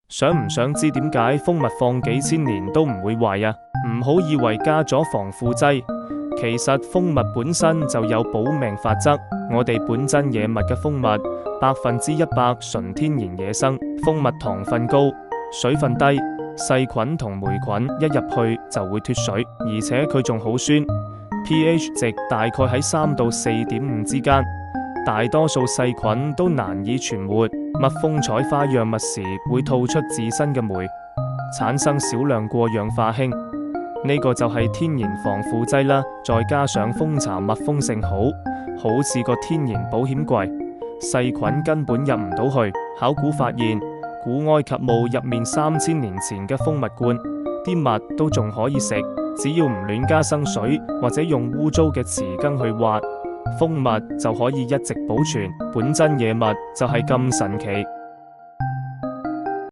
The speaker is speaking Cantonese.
想唔想知點解蜂蜜放幾千年都唔會壞啊？唔好以為加咗防腐劑，其實蜂蜜本身就有保命法則。我哋本真野蜜嘅蜂蜜100%純天然野生，蜂蜜糖分高，水分低，細菌同霉菌一入去就會脫水，而且佢仲好酸，pH 值大概喺3到4.5之間，大多數細菌都難以存活。蜜蜂採花樣蜜時會吐出自身嘅酶，產生少量過氧化氫，呢個就係天然防腐劑啦。再加上蜂巢密封性好，好似個天然保險櫃，細菌根本入唔到去。考古發現，古埃及墓入面3000年前嘅蜂蜜罐，啲蜜都仲可以食，只要唔亂加生水或者用污糟嘅匙羹去挖，蜂蜜就可以一直保存。本真野蜜就係咁神奇。